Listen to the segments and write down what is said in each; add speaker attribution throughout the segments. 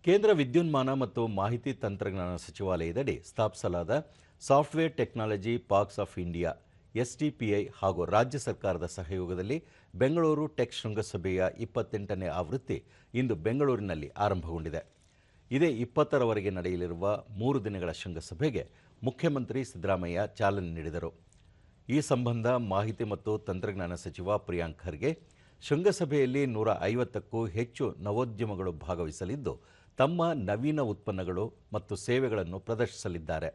Speaker 1: ಕೇಂದ್ರ ವಿದ್ಯುನ್ಮಾನ ಮತ್ತು ಮಾಹಿತಿ ತಂತ್ರಜ್ಞಾನ ಸಚಿವಾಲಯದಡಿ ಸ್ಥಾಪಿಸಲಾದ software technology parks of India STPI ಹಾಗೂ ರಾಜ್ಯ ಸರ್ಕಾರದ ಸಹಯೋಗದಲ್ಲಿ ಬೆಂಗಳೂರು ಟೆಕ್ ಶೃಂಗಸಭೆಯ 28ನೇ ಆವೃತ್ತಿ ಇಂದು ಬೆಂಗಳೂರಿನಲ್ಲಿ ಆರಂಭಗೊಂಡಿದೆ. ಇದೇ 20ರವರೆಗೆ ನಡೆಯಲಿರುವ 3 ದಿನಗಳ ಶೃಂಗಸಭೆಗೆ ಮುಖ್ಯಮಂತ್ರಿ ಸಿದ್ದರಾಮಯ್ಯ ಚಾಲನೆ ನೀಡಿದರು. ಈ ಸಂಬಂಧ ಮಾಹಿತಿ ಮತ್ತು ತಂತ್ರಜ್ಞಾನ ಸಚಿವ ಪ್ರಿಯಾಂಕ್ ಖರ್ಗೆ ಶೃಂಗಸಭೆಯಲ್ಲಿ 150ಕ್ಕೂ ಹೆಚ್ಚು ನವೋದ್ಯಮಗಳು ಭಾಗವಹಿಸಲಿದ್ದು ತಮ್ಮ ನವೀನ ಉತ್ಪನ್ನಗಳು ಮತ್ತು ಸೇವೆಗಳನ್ನು ಪ್ರದರ್ಶಿಸಲಿದ್ದಾರೆ.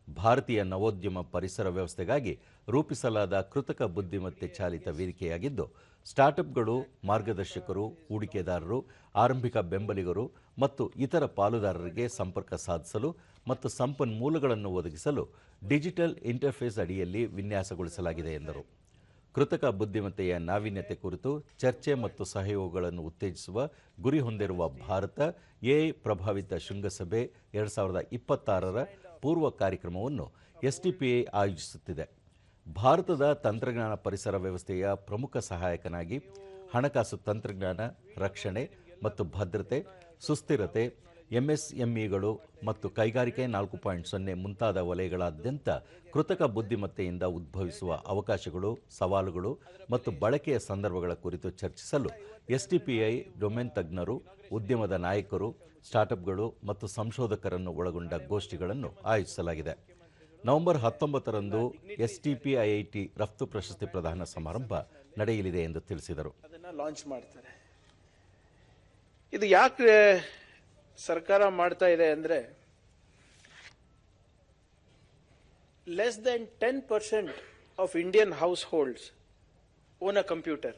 Speaker 1: ಭಾರತೀಯ ನವೋದ್ಯಮ ಪರಿಸರ ವ್ಯವಸ್ಥೆಗಾಗಿ ರೂಪಿಸಲಾದ ಕೃತಕ ಬುದ್ಧಿಮತ್ತೆ ಚಾಲಿತ ವೇದಿಕೆಯಾಗಿದ್ದು ಸ್ಟಾರ್ಟ್ಅಪ್ಗಳು, ಮಾರ್ಗದರ್ಶಕರು, ಹೂಡಿಕೆದಾರರು, ಆರಂಭಿಕ ಬೆಂಬಲಿಗರು ಮತ್ತು ಇತರ ಪಾಲುದಾರರಿಗೆ ಸಂಪರ್ಕ ಸಾಧಿಸಲು ಮತ್ತು ಸಂಪನ್ಮೂಲಗಳನ್ನು ಒದಗಿಸಲು ಡಿಜಿಟಲ್ ಇಂಟರ್ಫೇಸ್ ಅಡಿಯಲ್ಲಿ ವಿನ್ಯಾಸಗೊಳಿಸಲಾಗಿದೆ ಎಂದರು. ಕೃತಕ ಬುದ್ಧಿಮತ್ತೆಯ ನಾವೀನ್ಯತೆ ಕುರಿತು ಚರ್ಚೆ ಮತ್ತು ಸಹಯೋಗಗಳನ್ನು ಉತ್ತೇಜಿಸುವ ಗುರಿ ಹೊಂದಿರುವ ಭಾರತ ಎಐ ಪ್ರಭಾವಿತ ಶೃಂಗಸಭೆ 2026ರ ಪೂರ್ವ ಕಾರ್ಯಕ್ರಮವನ್ನು ಎಸ್ಟಿಪಿಐ ಆಯೋಜಿಸುತ್ತಿದೆ. ಭಾರತದ ತಂತ್ರಜ್ಞಾನ ಪರಿಸರ ವ್ಯವಸ್ಥೆಯ ಪ್ರಮುಖ ಸಹಾಯಕನಾಗಿ ಹಣಕಾಸು ತಂತ್ರಜ್ಞಾನ, ರಕ್ಷಣೆ ಮತ್ತು ಭದ್ರತೆ, ಸುಸ್ಥಿರತೆ, ಎಂಎಸ್ಎಂಇಗಳು ಮತ್ತು ಕೈಗಾರಿಕೆ 4.0 ಮುಂತಾದ ವಲಯಗಳಾದ್ಯಂತ ಕೃತಕ ಬುದ್ಧಿಮತ್ತೆಯಿಂದ ಉದ್ಭವಿಸುವ ಅವಕಾಶಗಳು, ಸವಾಲುಗಳು ಮತ್ತು ಬಳಕೆಯ ಸಂದರ್ಭಗಳ ಕುರಿತು ಚರ್ಚಿಸಲು ಎಸ್ಟಿಪಿಐ ಡೊಮೇನ್ ತಜ್ಞರು, ಉದ್ಯಮದ ನಾಯಕರು, ಸ್ಟಾರ್ಟ್ಅಪ್ಗಳು ಮತ್ತು ಸಂಶೋಧಕರನ್ನು ಒಳಗೊಂಡ ಗೋಷ್ಠಿಗಳನ್ನು ಆಯೋಜಿಸಲಾಗಿದೆ. ನವೆಂಬರ್ 19ರಂದು ಎಸ್ಟಿಪಿಐಐಟಿ ರಫ್ತು ಪ್ರಶಸ್ತಿ ಪ್ರದಾನ ಸಮಾರಂಭ ನಡೆಯಲಿದೆ ಎಂದು ತಿಳಿಸಿದರು.
Speaker 2: ಲಾಂಚ್ ಮಾಡ್ತಾರೆ. ಇದು ಯಾಕೆ ಸರ್ಕಾರ ಮಾಡ್ತಾ ಇದೆ ಅಂದ್ರೆ less than 10% of Indian households own a computer.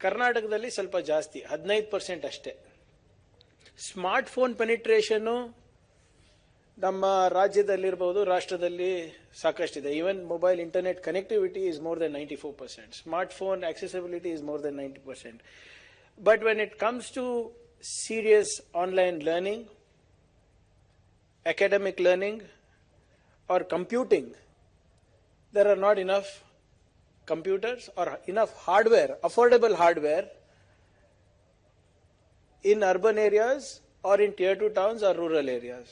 Speaker 2: ಕರ್ನಾಟಕದಲ್ಲಿ ಸ್ವಲ್ಪ ಜಾಸ್ತಿ 15% ಅಷ್ಟೇ. ಸ್ಮಾರ್ಟ್ ಫೋನ್ ಪೆನಿಟ್ರೇಷನ್ ನಮ್ಮ ರಾಜ್ಯದಲ್ಲಿರಬಹುದು, ರಾಷ್ಟ್ರದಲ್ಲಿ ಸಾಕಷ್ಟಿದೆ. Even mobile internet connectivity is more than 94%. Smart phone accessibility is more than 90%. But when it comes to serious online learning, academic learning or computing, there are not enough computers or enough hardware, affordable hardware in urban areas or in tier 2 towns or rural areas.